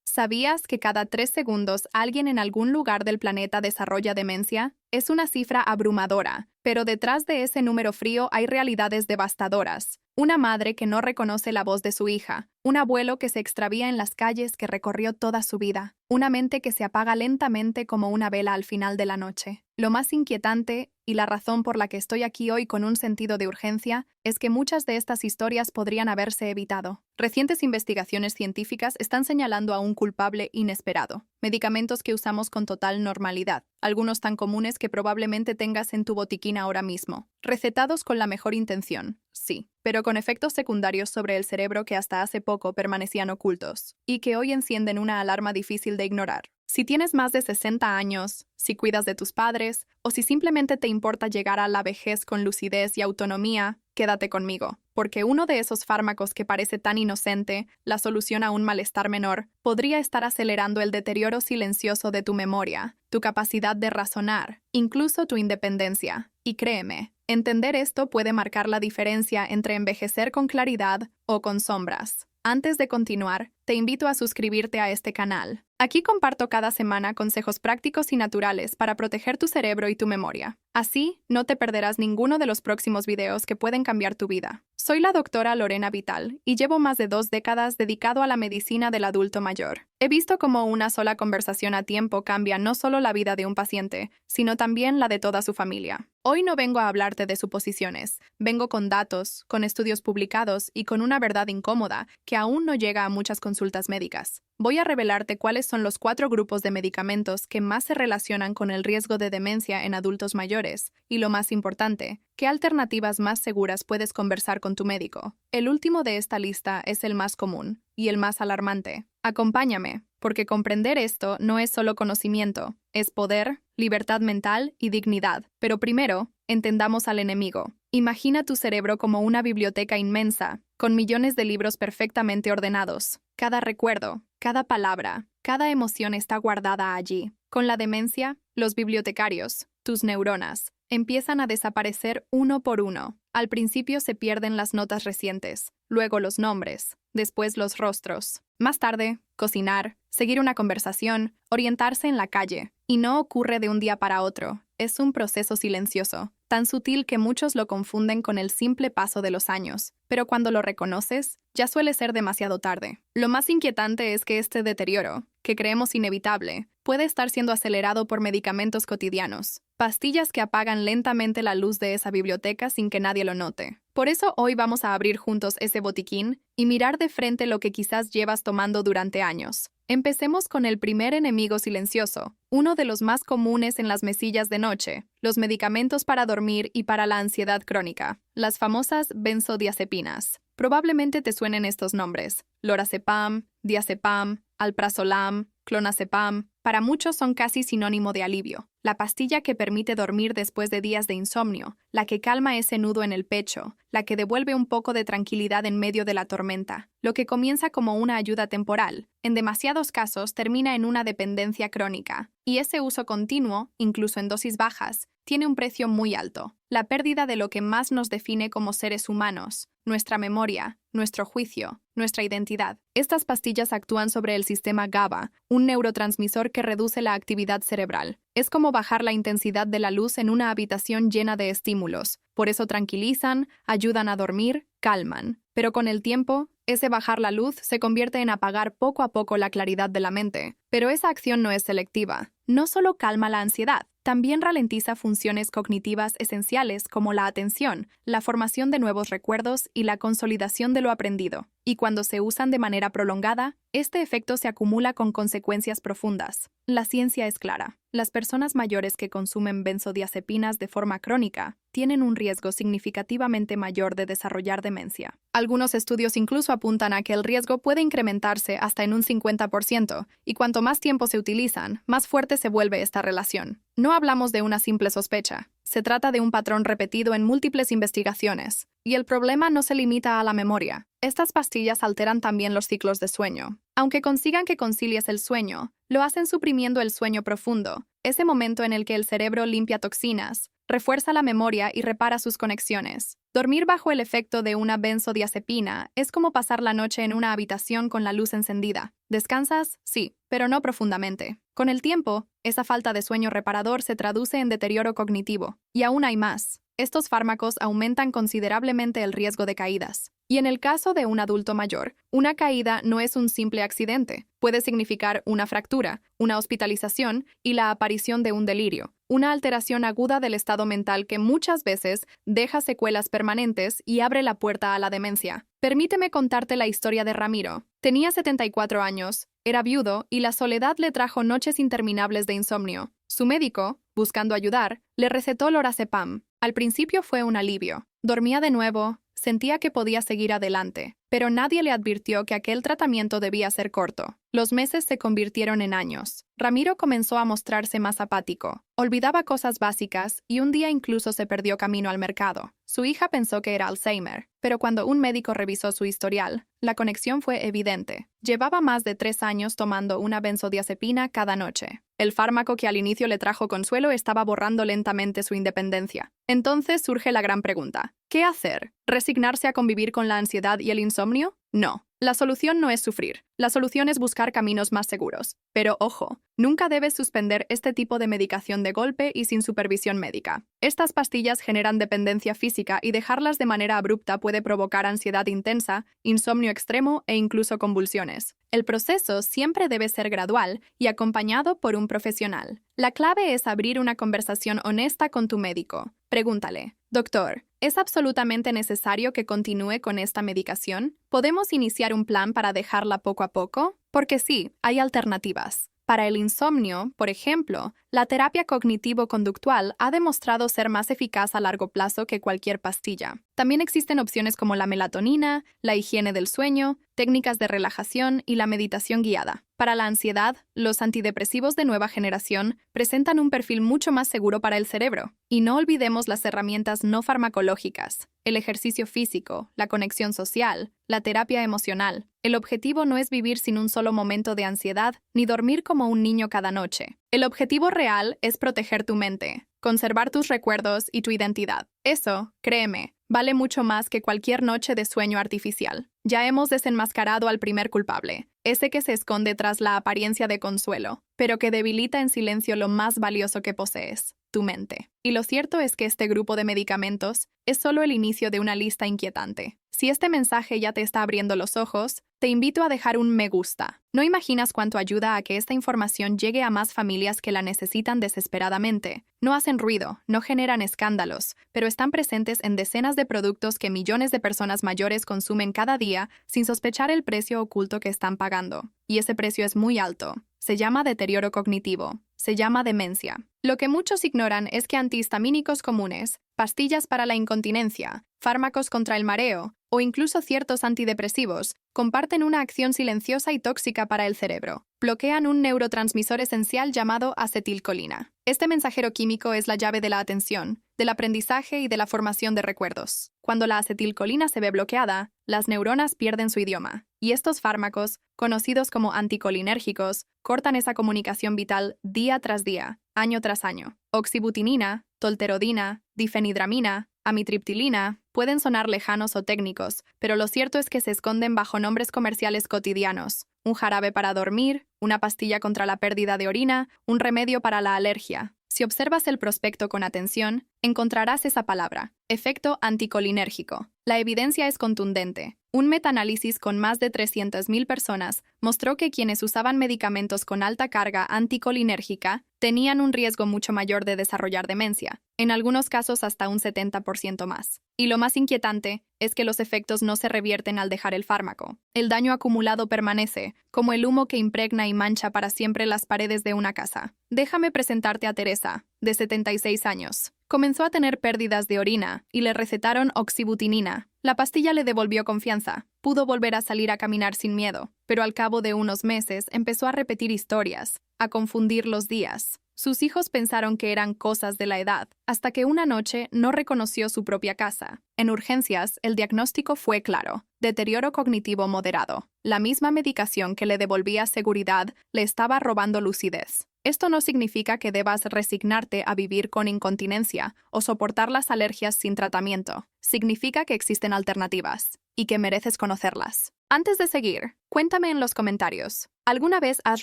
¿Sabías que cada 3 segundos alguien en algún lugar del planeta desarrolla demencia? Es una cifra abrumadora, pero detrás de ese número frío hay realidades devastadoras. Una madre que no reconoce la voz de su hija, un abuelo que se extravía en las calles que recorrió toda su vida, una mente que se apaga lentamente como una vela al final de la noche. Lo más inquietante, y la razón por la que estoy aquí hoy con un sentido de urgencia, es que muchas de estas historias podrían haberse evitado. Recientes investigaciones científicas están señalando a un culpable inesperado. Medicamentos que usamos con total normalidad, algunos tan comunes que probablemente tengas en tu botiquín ahora mismo. Recetados con la mejor intención, sí, pero con efectos secundarios sobre el cerebro que hasta hace poco permanecían ocultos, y que hoy encienden una alarma difícil de ignorar. Si tienes más de 60 años, si cuidas de tus padres, o si simplemente te importa llegar a la vejez con lucidez y autonomía, quédate conmigo, porque uno de esos fármacos que parece tan inocente, la solución a un malestar menor, podría estar acelerando el deterioro silencioso de tu memoria, tu capacidad de razonar, incluso tu independencia. Y créeme, entender esto puede marcar la diferencia entre envejecer con claridad o con sombras. Antes de continuar, te invito a suscribirte a este canal. Aquí comparto cada semana consejos prácticos y naturales para proteger tu cerebro y tu memoria. Así, no te perderás ninguno de los próximos videos que pueden cambiar tu vida. Soy la doctora Lorena Vital y llevo más de 2 décadas dedicado a la medicina del adulto mayor. He visto cómo una sola conversación a tiempo cambia no solo la vida de un paciente, sino también la de toda su familia. Hoy no vengo a hablarte de suposiciones, vengo con datos, con estudios publicados y con una verdad incómoda que aún no llega a muchas consultas médicas. Voy a revelarte cuáles son los 4 grupos de medicamentos que más se relacionan con el riesgo de demencia en adultos mayores y, lo más importante, qué alternativas más seguras puedes conversar con tu médico. El último de esta lista es el más común y el más alarmante. Acompáñame, porque comprender esto no es solo conocimiento, es poder, libertad mental y dignidad. Pero primero, entendamos al enemigo. Imagina tu cerebro como una biblioteca inmensa, con millones de libros perfectamente ordenados. Cada recuerdo, cada palabra, cada emoción está guardada allí. Con la demencia, los bibliotecarios, tus neuronas, empiezan a desaparecer uno por uno. Al principio se pierden las notas recientes, luego los nombres, después los rostros. Más tarde, cocinar, seguir una conversación, orientarse en la calle. Y no ocurre de un día para otro. Es un proceso silencioso, tan sutil que muchos lo confunden con el simple paso de los años. Pero cuando lo reconoces, ya suele ser demasiado tarde. Lo más inquietante es que este deterioro, que creemos inevitable, puede estar siendo acelerado por medicamentos cotidianos, pastillas que apagan lentamente la luz de esa biblioteca sin que nadie lo note. Por eso hoy vamos a abrir juntos ese botiquín y mirar de frente lo que quizás llevas tomando durante años. Empecemos con el primer enemigo silencioso, uno de los más comunes en las mesillas de noche, los medicamentos para dormir y para la ansiedad crónica, las famosas benzodiazepinas. Probablemente te suenen estos nombres: lorazepam, diazepam, alprazolam, clonazepam. Para muchos son casi sinónimo de alivio. La pastilla que permite dormir después de días de insomnio, la que calma ese nudo en el pecho, la que devuelve un poco de tranquilidad en medio de la tormenta. Lo que comienza como una ayuda temporal, en demasiados casos termina en una dependencia crónica. Y ese uso continuo, incluso en dosis bajas, tiene un precio muy alto: la pérdida de lo que más nos define como seres humanos, nuestra memoria, nuestro juicio, nuestra identidad. Estas pastillas actúan sobre el sistema GABA, un neurotransmisor que reduce la actividad cerebral. Es como bajar la intensidad de la luz en una habitación llena de estímulos. Por eso tranquilizan, ayudan a dormir, calman. Pero con el tiempo, ese bajar la luz se convierte en apagar poco a poco la claridad de la mente. Pero esa acción no es selectiva. No solo calma la ansiedad, también ralentiza funciones cognitivas esenciales como la atención, la formación de nuevos recuerdos y la consolidación de lo aprendido. Y cuando se usan de manera prolongada, este efecto se acumula con consecuencias profundas. La ciencia es clara. Las personas mayores que consumen benzodiazepinas de forma crónica tienen un riesgo significativamente mayor de desarrollar demencia. Algunos estudios incluso apuntan a que el riesgo puede incrementarse hasta en un 50%, y cuanto más tiempo se utilizan, más fuerte se vuelve esta relación. No hablamos de una simple sospecha. Se trata de un patrón repetido en múltiples investigaciones. Y el problema no se limita a la memoria. Estas pastillas alteran también los ciclos de sueño. Aunque consigan que concilies el sueño, lo hacen suprimiendo el sueño profundo, ese momento en el que el cerebro limpia toxinas, refuerza la memoria y repara sus conexiones. Dormir bajo el efecto de una benzodiazepina es como pasar la noche en una habitación con la luz encendida. ¿Descansas? Sí, pero no profundamente. Con el tiempo, esa falta de sueño reparador se traduce en deterioro cognitivo. Y aún hay más. Estos fármacos aumentan considerablemente el riesgo de caídas. Y en el caso de un adulto mayor, una caída no es un simple accidente. Puede significar una fractura, una hospitalización y la aparición de un delirio, una alteración aguda del estado mental que muchas veces deja secuelas permanentes y abre la puerta a la demencia. Permíteme contarte la historia de Ramiro. Tenía 74 años, era viudo y la soledad le trajo noches interminables de insomnio. Su médico, buscando ayudar, le recetó lorazepam. Al principio fue un alivio. Dormía de nuevo, sentía que podía seguir adelante, pero nadie le advirtió que aquel tratamiento debía ser corto. Los meses se convirtieron en años. Ramiro comenzó a mostrarse más apático, olvidaba cosas básicas y un día incluso se perdió camino al mercado. Su hija pensó que era Alzheimer, pero cuando un médico revisó su historial, la conexión fue evidente. Llevaba más de 3 años tomando una benzodiazepina cada noche. El fármaco que al inicio le trajo consuelo estaba borrando lentamente su independencia. Entonces surge la gran pregunta: ¿qué hacer? ¿Resignarse a convivir con la ansiedad y el insomnio? No. La solución no es sufrir. La solución es buscar caminos más seguros. Pero ojo, nunca debes suspender este tipo de medicación de golpe y sin supervisión médica. Estas pastillas generan dependencia física y dejarlas de manera abrupta puede provocar ansiedad intensa, insomnio extremo e incluso convulsiones. El proceso siempre debe ser gradual y acompañado por un profesional. La clave es abrir una conversación honesta con tu médico. Pregúntale: doctor, ¿es absolutamente necesario que continúe con esta medicación? ¿Podemos iniciar un plan para dejarla poco a poco? Porque sí, hay alternativas. Para el insomnio, por ejemplo, la terapia cognitivo-conductual ha demostrado ser más eficaz a largo plazo que cualquier pastilla. También existen opciones como la melatonina, la higiene del sueño, técnicas de relajación y la meditación guiada. Para la ansiedad, los antidepresivos de nueva generación presentan un perfil mucho más seguro para el cerebro. Y no olvidemos las herramientas no farmacológicas, el ejercicio físico, la conexión social, la terapia emocional. El objetivo no es vivir sin un solo momento de ansiedad, ni dormir como un niño cada noche. El objetivo real es proteger tu mente, conservar tus recuerdos y tu identidad. Eso, créeme, vale mucho más que cualquier noche de sueño artificial. Ya hemos desenmascarado al primer culpable, ese que se esconde tras la apariencia de consuelo, pero que debilita en silencio lo más valioso que posees: tu mente. Y lo cierto es que este grupo de medicamentos es solo el inicio de una lista inquietante. Si este mensaje ya te está abriendo los ojos, te invito a dejar un me gusta. No imaginas cuánto ayuda a que esta información llegue a más familias que la necesitan desesperadamente. No hacen ruido, no generan escándalos, pero están presentes en decenas de productos que millones de personas mayores consumen cada día sin sospechar el precio oculto que están pagando. Y ese precio es muy alto. Se llama deterioro cognitivo. Se llama demencia. Lo que muchos ignoran es que antihistamínicos comunes, pastillas para la incontinencia, fármacos contra el mareo o incluso ciertos antidepresivos comparten una acción silenciosa y tóxica para el cerebro. Bloquean un neurotransmisor esencial llamado acetilcolina. Este mensajero químico es la llave de la atención, del aprendizaje y de la formación de recuerdos. Cuando la acetilcolina se ve bloqueada, las neuronas pierden su idioma. Y estos fármacos, conocidos como anticolinérgicos, cortan esa comunicación vital día tras día, año tras año. Oxibutinina, tolterodina, difenidramina, amitriptilina, pueden sonar lejanos o técnicos, pero lo cierto es que se esconden bajo nombres comerciales cotidianos: un jarabe para dormir, una pastilla contra la pérdida de orina, un remedio para la alergia. Si observas el prospecto con atención, encontrarás esa palabra: efecto anticolinérgico. La evidencia es contundente. Un metaanálisis con más de 300.000 personas mostró que quienes usaban medicamentos con alta carga anticolinérgica tenían un riesgo mucho mayor de desarrollar demencia, en algunos casos hasta un 70% más. Y lo más inquietante es que los efectos no se revierten al dejar el fármaco. El daño acumulado permanece, como el humo que impregna y mancha para siempre las paredes de una casa. Déjame presentarte a Teresa, de 76 años. Comenzó a tener pérdidas de orina y le recetaron oxibutinina. La pastilla le devolvió confianza. Pudo volver a salir a caminar sin miedo, pero al cabo de unos meses empezó a repetir historias, a confundir los días. Sus hijos pensaron que eran cosas de la edad, hasta que una noche no reconoció su propia casa. En urgencias, el diagnóstico fue claro: deterioro cognitivo moderado. La misma medicación que le devolvía seguridad le estaba robando lucidez. Esto no significa que debas resignarte a vivir con incontinencia o soportar las alergias sin tratamiento. Significa que existen alternativas y que mereces conocerlas. Antes de seguir, cuéntame en los comentarios, ¿alguna vez has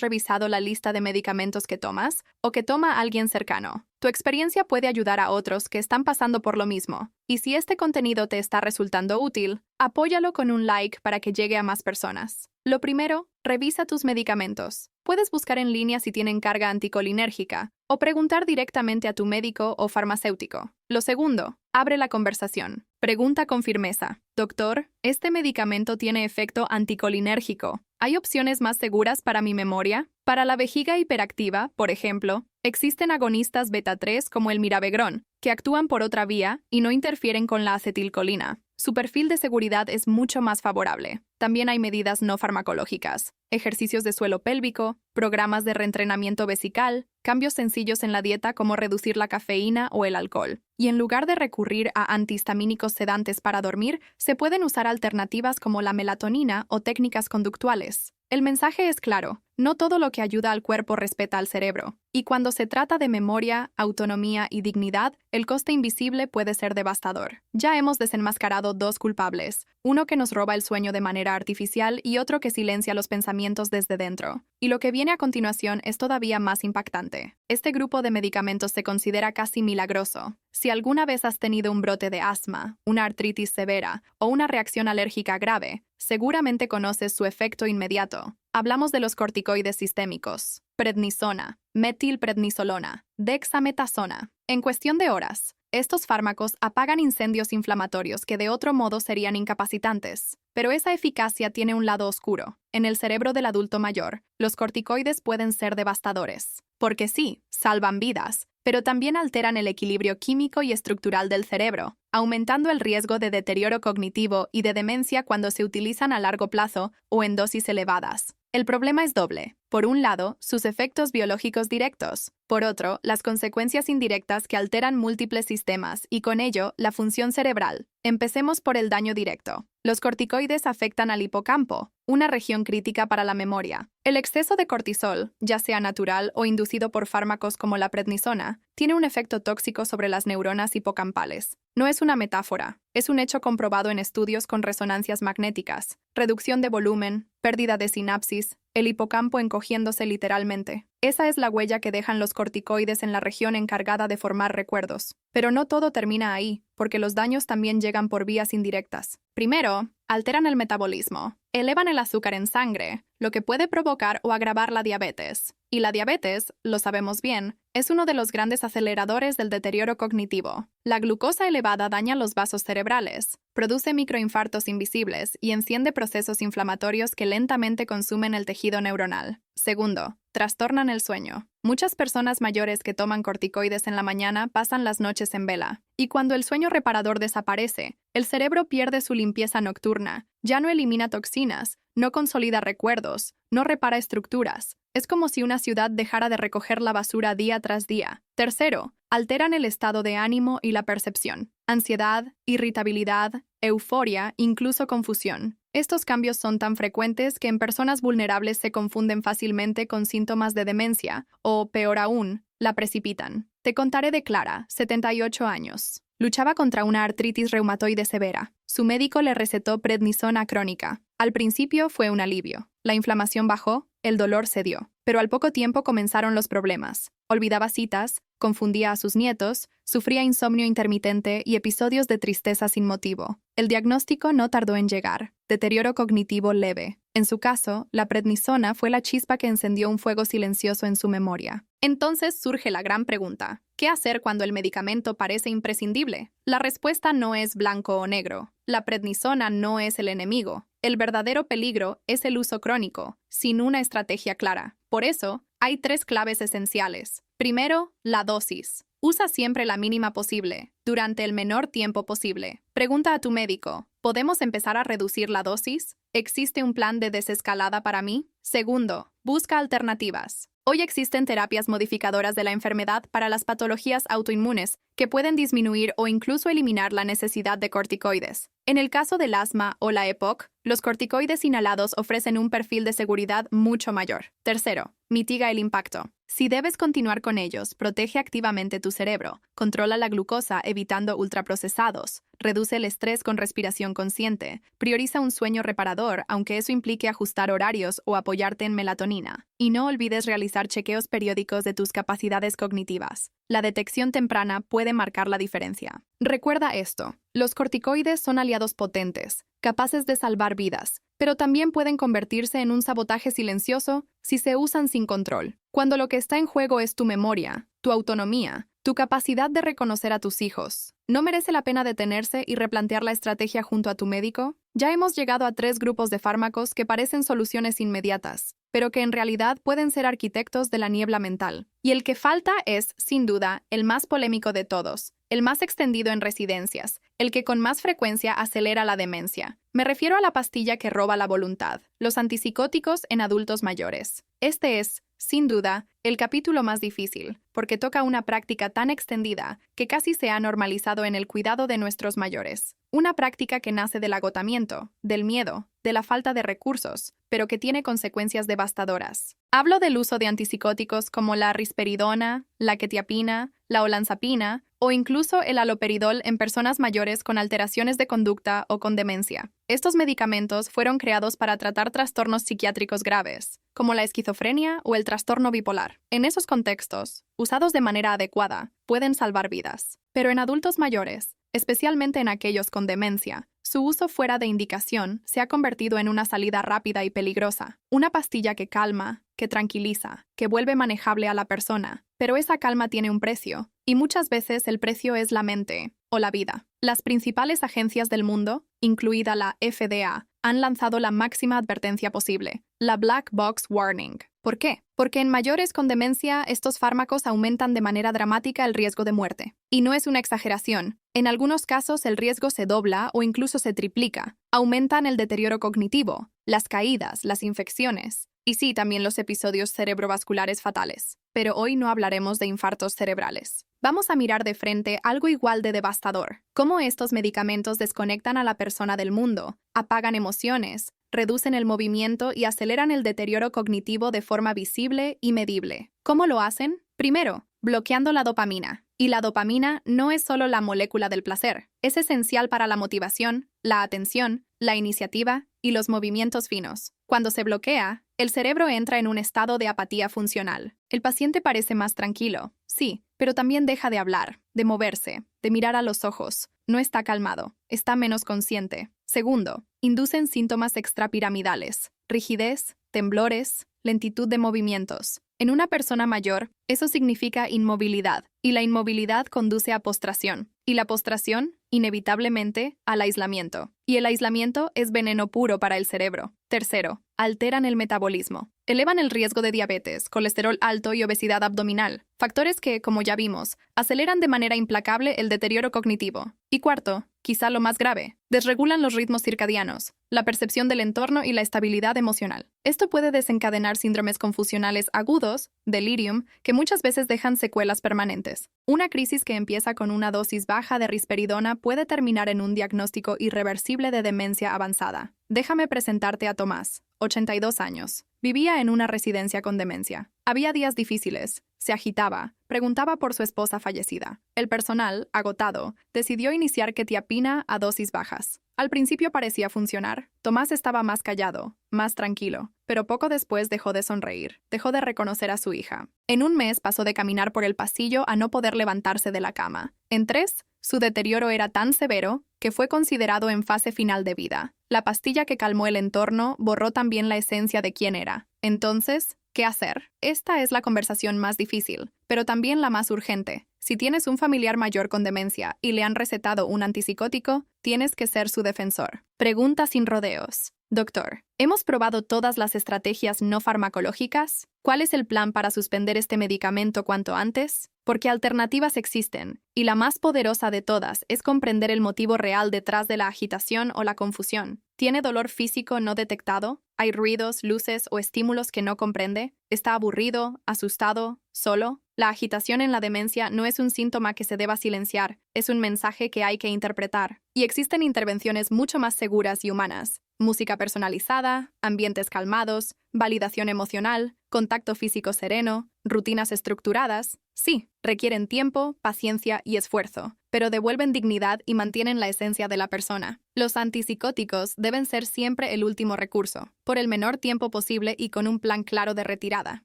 revisado la lista de medicamentos que tomas o que toma alguien cercano? Tu experiencia puede ayudar a otros que están pasando por lo mismo. Y si este contenido te está resultando útil, apóyalo con un like para que llegue a más personas. Lo primero, revisa tus medicamentos. Puedes buscar en línea si tienen carga anticolinérgica o preguntar directamente a tu médico o farmacéutico. Lo segundo, abre la conversación. Pregunta con firmeza. Doctor, ¿este medicamento tiene efecto anticolinérgico? ¿Hay opciones más seguras para mi memoria? Para la vejiga hiperactiva, por ejemplo, existen agonistas beta-3 como el mirabegrón, que actúan por otra vía y no interfieren con la acetilcolina. Su perfil de seguridad es mucho más favorable. También hay medidas no farmacológicas, ejercicios de suelo pélvico, programas de reentrenamiento vesical, cambios sencillos en la dieta como reducir la cafeína o el alcohol. Y en lugar de recurrir a antihistamínicos sedantes para dormir, se pueden usar alternativas como la melatonina o técnicas conductuales. El mensaje es claro, no todo lo que ayuda al cuerpo respeta al cerebro. Y cuando se trata de memoria, autonomía y dignidad, el coste invisible puede ser devastador. Ya hemos desenmascarado dos culpables, uno que nos roba el sueño de manera artificial y otro que silencia los pensamientos desde dentro. Y lo que viene a continuación es todavía más impactante. Este grupo de medicamentos se considera casi milagroso. Si alguna vez has tenido un brote de asma, una artritis severa o una reacción alérgica grave, seguramente conoces su efecto inmediato. Hablamos de los corticoides sistémicos, prednisona, metilprednisolona, dexametasona. En cuestión de horas, estos fármacos apagan incendios inflamatorios que de otro modo serían incapacitantes. Pero esa eficacia tiene un lado oscuro. En el cerebro del adulto mayor, los corticoides pueden ser devastadores. Porque sí, salvan vidas, pero también alteran el equilibrio químico y estructural del cerebro, aumentando el riesgo de deterioro cognitivo y de demencia cuando se utilizan a largo plazo o en dosis elevadas. El problema es doble. Por un lado, sus efectos biológicos directos. Por otro, las consecuencias indirectas que alteran múltiples sistemas y con ello, la función cerebral. Empecemos por el daño directo. Los corticoides afectan al hipocampo, una región crítica para la memoria. El exceso de cortisol, ya sea natural o inducido por fármacos como la prednisona, tiene un efecto tóxico sobre las neuronas hipocampales. No es una metáfora, es un hecho comprobado en estudios con resonancias magnéticas, reducción de volumen, pérdida de sinapsis, el hipocampo encogiéndose literalmente. Esa es la huella que dejan los corticoides en la región encargada de formar recuerdos. Pero no todo termina ahí, porque los daños también llegan por vías indirectas. Primero, alteran el metabolismo, elevan el azúcar en sangre, lo que puede provocar o agravar la diabetes. Y la diabetes, lo sabemos bien, es uno de los grandes aceleradores del deterioro cognitivo. La glucosa elevada daña los vasos cerebrales, produce microinfartos invisibles y enciende procesos inflamatorios que lentamente consumen el tejido neuronal. Segundo, trastornan el sueño. Muchas personas mayores que toman corticoides en la mañana pasan las noches en vela. Y cuando el sueño reparador desaparece, el cerebro pierde su limpieza nocturna, ya no elimina toxinas, no consolida recuerdos, no repara estructuras. Es como si una ciudad dejara de recoger la basura día tras día. Tercero, alteran el estado de ánimo y la percepción. Ansiedad, irritabilidad, euforia, incluso confusión. Estos cambios son tan frecuentes que en personas vulnerables se confunden fácilmente con síntomas de demencia o, peor aún, la precipitan. Te contaré de Clara, 78 años. Luchaba contra una artritis reumatoide severa. Su médico le recetó prednisona crónica. Al principio fue un alivio. La inflamación bajó, el dolor cedió. Pero al poco tiempo comenzaron los problemas. Olvidaba citas, confundía a sus nietos, sufría insomnio intermitente y episodios de tristeza sin motivo. El diagnóstico no tardó en llegar. Deterioro cognitivo leve. En su caso, la prednisona fue la chispa que encendió un fuego silencioso en su memoria. Entonces surge la gran pregunta: ¿qué hacer cuando el medicamento parece imprescindible? La respuesta no es blanco o negro. La prednisona no es el enemigo. El verdadero peligro es el uso crónico, sin una estrategia clara. Por eso, hay 3 claves esenciales. Primero, la dosis. Usa siempre la mínima posible, durante el menor tiempo posible. Pregunta a tu médico: ¿podemos empezar a reducir la dosis? ¿Existe un plan de desescalada para mí? Segundo, busca alternativas. Hoy existen terapias modificadoras de la enfermedad para las patologías autoinmunes que pueden disminuir o incluso eliminar la necesidad de corticoides. En el caso del asma o la EPOC, los corticoides inhalados ofrecen un perfil de seguridad mucho mayor. Tercero, mitiga el impacto. Si debes continuar con ellos, protege activamente tu cerebro, controla la glucosa evitando ultraprocesados, reduce el estrés con respiración consciente, prioriza un sueño reparador, aunque eso implique ajustar horarios o apoyarte en melatonina. Y no olvides realizar chequeos periódicos de tus capacidades cognitivas. La detección temprana puede marcar la diferencia. Recuerda esto, los corticoides son aliados potentes, capaces de salvar vidas, pero también pueden convertirse en un sabotaje silencioso si se usan sin control. Cuando lo que está en juego es tu memoria, tu autonomía, tu capacidad de reconocer a tus hijos, ¿no merece la pena detenerse y replantear la estrategia junto a tu médico? Ya hemos llegado a 3 grupos de fármacos que parecen soluciones inmediatas, pero que en realidad pueden ser arquitectos de la niebla mental. Y el que falta es, sin duda, el más polémico de todos, el más extendido en residencias, el que con más frecuencia acelera la demencia. Me refiero a la pastilla que roba la voluntad, los antipsicóticos en adultos mayores. Este es, sin duda, el capítulo más difícil, porque toca una práctica tan extendida que casi se ha normalizado en el cuidado de nuestros mayores. Una práctica que nace del agotamiento, del miedo, de la falta de recursos, pero que tiene consecuencias devastadoras. Hablo del uso de antipsicóticos como la risperidona, la quetiapina, la olanzapina o incluso el haloperidol en personas mayores con alteraciones de conducta o con demencia. Estos medicamentos fueron creados para tratar trastornos psiquiátricos graves, como la esquizofrenia o el trastorno bipolar. En esos contextos, usados de manera adecuada, pueden salvar vidas. Pero en adultos mayores, especialmente en aquellos con demencia, su uso fuera de indicación se ha convertido en una salida rápida y peligrosa. Una pastilla que calma, que tranquiliza, que vuelve manejable a la persona. Pero esa calma tiene un precio, y muchas veces el precio es la mente o la vida. Las principales agencias del mundo, incluida la FDA, han lanzado la máxima advertencia posible, la Black Box Warning. ¿Por qué? Porque en mayores con demencia estos fármacos aumentan de manera dramática el riesgo de muerte. Y no es una exageración. En algunos casos el riesgo se dobla o incluso se triplica. Aumentan el deterioro cognitivo, las caídas, las infecciones. Y sí, también los episodios cerebrovasculares fatales. Pero hoy no hablaremos de infartos cerebrales. Vamos a mirar de frente algo igual de devastador. Cómo estos medicamentos desconectan a la persona del mundo, apagan emociones, reducen el movimiento y aceleran el deterioro cognitivo de forma visible y medible. ¿Cómo lo hacen? Primero, bloqueando la dopamina. Y la dopamina no es solo la molécula del placer, es esencial para la motivación, la atención, la iniciativa y los movimientos finos. Cuando se bloquea, el cerebro entra en un estado de apatía funcional. El paciente parece más tranquilo, sí, pero también deja de hablar, de moverse, de mirar a los ojos. No está calmado, está menos consciente. Segundo, inducen síntomas extrapiramidales, rigidez, temblores, lentitud de movimientos. En una persona mayor, eso significa inmovilidad, y la inmovilidad conduce a postración, y la postración, inevitablemente, al aislamiento. Y el aislamiento es veneno puro para el cerebro. Tercero, alteran el metabolismo. Elevan el riesgo de diabetes, colesterol alto y obesidad abdominal, factores que, como ya vimos, aceleran de manera implacable el deterioro cognitivo. Y cuarto, quizá lo más grave, desregulan los ritmos circadianos, la percepción del entorno y la estabilidad emocional. Esto puede desencadenar síndromes confusionales agudos, delirium, que muchas veces dejan secuelas permanentes. Una crisis que empieza con una dosis baja de risperidona puede terminar en un diagnóstico irreversible de demencia avanzada. Déjame presentarte a Tomás, 82 años. Vivía en una residencia con demencia. Había días difíciles. Se agitaba. Preguntaba por su esposa fallecida. El personal, agotado, decidió iniciar quetiapina a dosis bajas. Al principio parecía funcionar. Tomás estaba más callado, más tranquilo, pero poco después dejó de sonreír, dejó de reconocer a su hija. En un mes pasó de caminar por el pasillo a no poder levantarse de la cama. En 3, su deterioro era tan severo que fue considerado en fase final de vida. La pastilla que calmó el entorno borró también la esencia de quién era. Entonces, ¿qué hacer? Esta es la conversación más difícil, pero también la más urgente. Si tienes un familiar mayor con demencia y le han recetado un antipsicótico, tienes que ser su defensor. Pregunta sin rodeos. Doctor, ¿hemos probado todas las estrategias no farmacológicas? ¿Cuál es el plan para suspender este medicamento cuanto antes? Porque alternativas existen, y la más poderosa de todas es comprender el motivo real detrás de la agitación o la confusión. ¿Tiene dolor físico no detectado? ¿Hay ruidos, luces o estímulos que no comprende? ¿Está aburrido, asustado, solo? La agitación en la demencia no es un síntoma que se deba silenciar, es un mensaje que hay que interpretar. Y existen intervenciones mucho más seguras y humanas. Música personalizada, ambientes calmados, validación emocional, contacto físico sereno, rutinas estructuradas. Sí, requieren tiempo, paciencia y esfuerzo, pero devuelven dignidad y mantienen la esencia de la persona. Los antipsicóticos deben ser siempre el último recurso, por el menor tiempo posible y con un plan claro de retirada.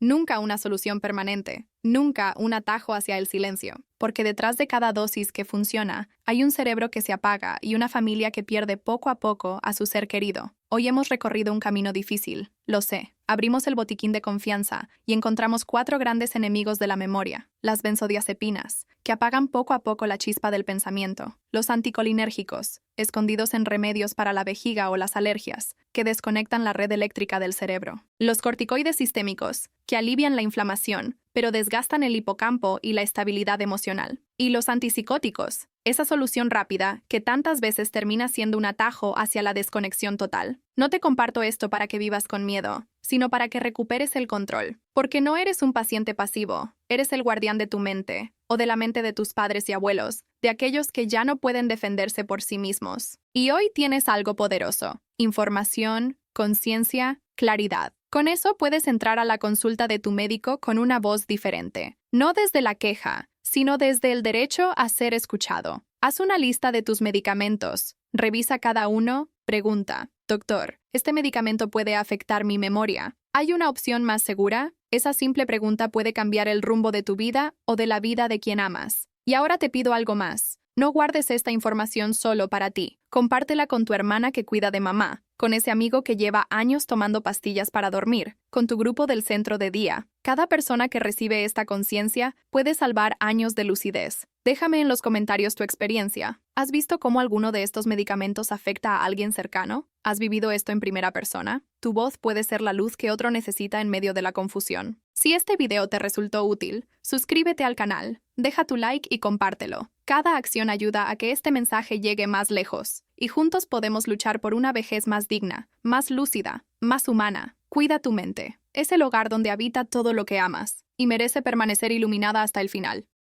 Nunca una solución permanente, nunca un atajo hacia el silencio, porque detrás de cada dosis que funciona, hay un cerebro que se apaga y una familia que pierde poco a poco a su ser querido. Hoy hemos recorrido un camino difícil, lo sé. Abrimos el botiquín de confianza y encontramos 4 grandes enemigos de la memoria: las benzodiazepinas, que apagan poco a poco la chispa del pensamiento; los anticolinérgicos, escondidos en remedios para la vejiga o las alergias, que desconectan la red eléctrica del cerebro; los corticoides sistémicos, que alivian la inflamación, pero desgastan el hipocampo y la estabilidad emocional; y los antipsicóticos, esa solución rápida que tantas veces termina siendo un atajo hacia la desconexión total. No te comparto esto para que vivas con miedo, sino para que recuperes el control. Porque no eres un paciente pasivo, eres el guardián de tu mente, o de la mente de tus padres y abuelos, de aquellos que ya no pueden defenderse por sí mismos. Y hoy tienes algo poderoso: información, conciencia, claridad. Con eso puedes entrar a la consulta de tu médico con una voz diferente, no desde la queja, sino desde el derecho a ser escuchado. Haz una lista de tus medicamentos, revisa cada uno, pregunta: doctor, ¿este medicamento puede afectar mi memoria? ¿Hay una opción más segura? Esa simple pregunta puede cambiar el rumbo de tu vida o de la vida de quien amas. Y ahora te pido algo más. No guardes esta información solo para ti. Compártela con tu hermana que cuida de mamá, con ese amigo que lleva años tomando pastillas para dormir, con tu grupo del centro de día. Cada persona que recibe esta conciencia puede salvar años de lucidez. Déjame en los comentarios tu experiencia. ¿Has visto cómo alguno de estos medicamentos afecta a alguien cercano? ¿Has vivido esto en primera persona? Tu voz puede ser la luz que otro necesita en medio de la confusión. Si este video te resultó útil, suscríbete al canal, deja tu like y compártelo. Cada acción ayuda a que este mensaje llegue más lejos, y juntos podemos luchar por una vejez más digna, más lúcida, más humana. Cuida tu mente. Es el hogar donde habita todo lo que amas, y merece permanecer iluminada hasta el final.